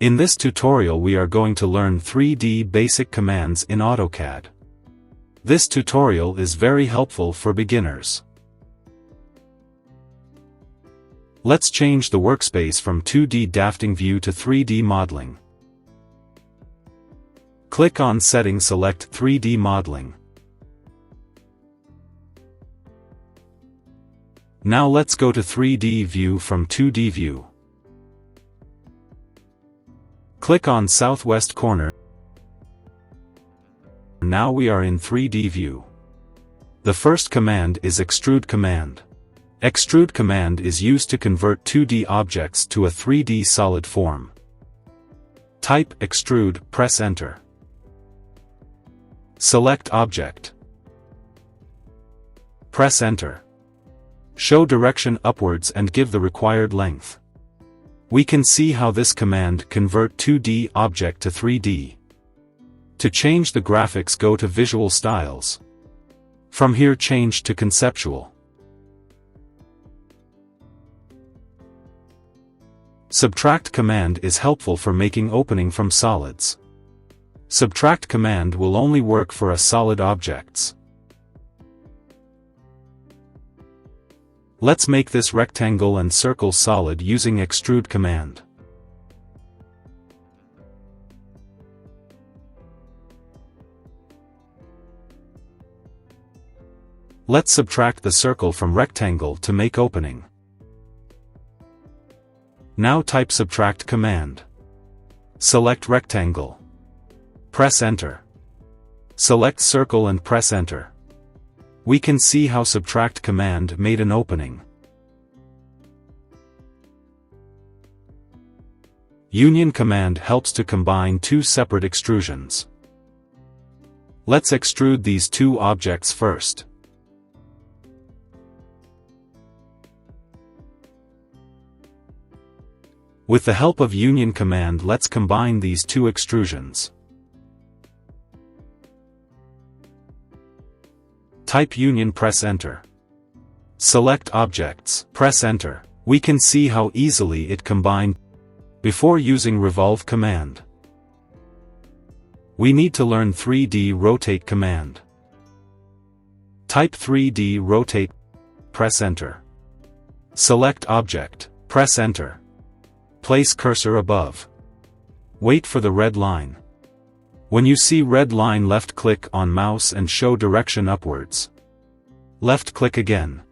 In this tutorial we are going to learn 3D basic commands in AutoCAD. This tutorial is very helpful for beginners. Let's change the workspace from 2D drafting view to 3D modeling. Click on Settings, select 3D modeling. Now let's go to 3D view from 2D view. Click on southwest corner. Now we are in 3D view. The first command is Extrude command. Extrude command is used to convert 2D objects to a 3D solid form. Type Extrude, press Enter. Select Object. Press Enter. Show direction upwards and give the required length. We can see how this command convert 2D object to 3D. To change the graphics, go to Visual Styles. From here change to Conceptual. Subtract command is helpful for making opening from solids. Subtract command will only work for a solid objects. Let's make this rectangle and circle solid using Extrude command. Let's subtract the circle from rectangle to make opening. Now type Subtract command. Select rectangle. Press Enter. Select circle and press Enter. We can see how Subtract command made an opening. Union command helps to combine two separate extrusions. Let's extrude these two objects first. With the help of Union command, let's combine these two extrusions. Type Union, press Enter. Select Objects, press Enter. We can see how easily it combined. Before using Revolve command, we need to learn 3D Rotate command. Type 3D Rotate, press Enter. Select Object, press Enter. Place cursor above. Wait for the red line. When you see red line, left click on mouse and show direction upwards. Left click again.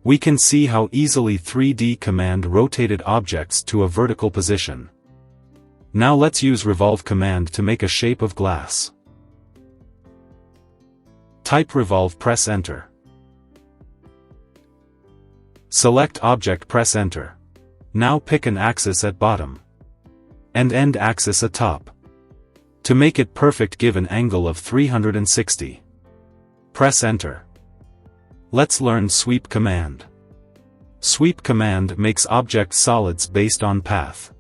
We can see how easily 3D command rotated objects to a vertical position. Now let's use Revolve command to make a shape of glass. Type Revolve, press Enter. Select Object, press Enter. Now pick an axis at bottom and end axis at top. To make it perfect, give an angle of 360. Press Enter. Let's learn Sweep command. Sweep command makes object solids based on path.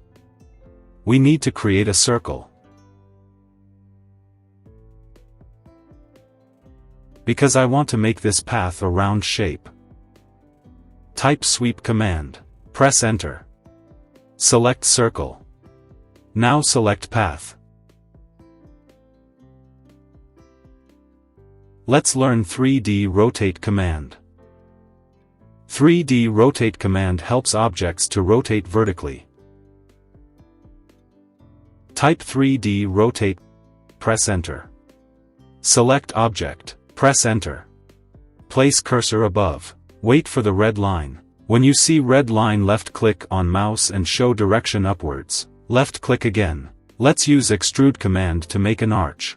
We need to create a circle. Because I want to make this path a round shape. Type Sweep command. Press Enter. Select Circle. Now select Path. Let's learn 3D Rotate command. 3D Rotate command helps objects to rotate vertically. Type 3D Rotate, press Enter. Select Object, press Enter. Place cursor above. Wait for the red line. When you see red line, left click on mouse and show direction upwards. Left click again. Let's use Extrude command to make an arch.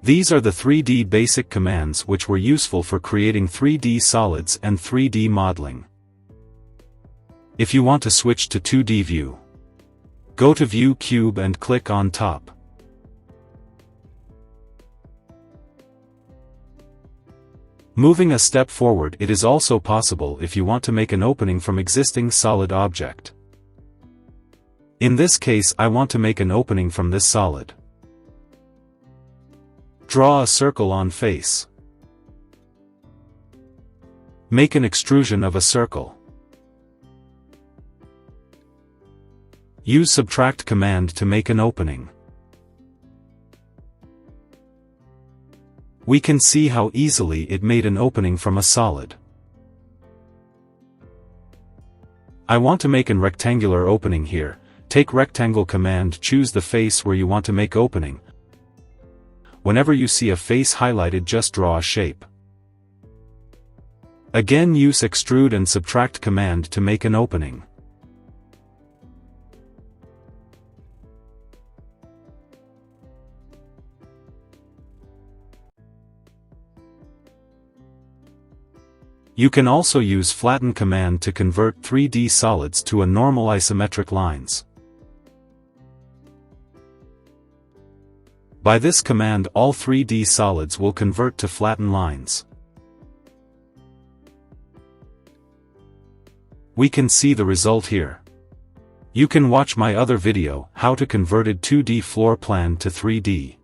These are the 3D basic commands which were useful for creating 3D solids and 3D modeling. If you want to switch to 2D view, go to View Cube and click on Top. Moving a step forward, it is also possible if you want to make an opening from existing solid object. In this case, I want to make an opening from this solid. Draw a circle on face. Make an extrusion of a circle. Use Subtract command to make an opening. We can see how easily it made an opening from a solid. I want to make an rectangular opening here. Take Rectangle command, choose the face where you want to make opening. Whenever you see a face highlighted, just draw a shape. Again, use Extrude and Subtract command to make an opening. You can also use Flatten command to convert 3D solids to a normal isometric lines. By this command, all 3D solids will convert to flatten lines. We can see the result here. You can watch my other video, how to converted 2D floor plan to 3D.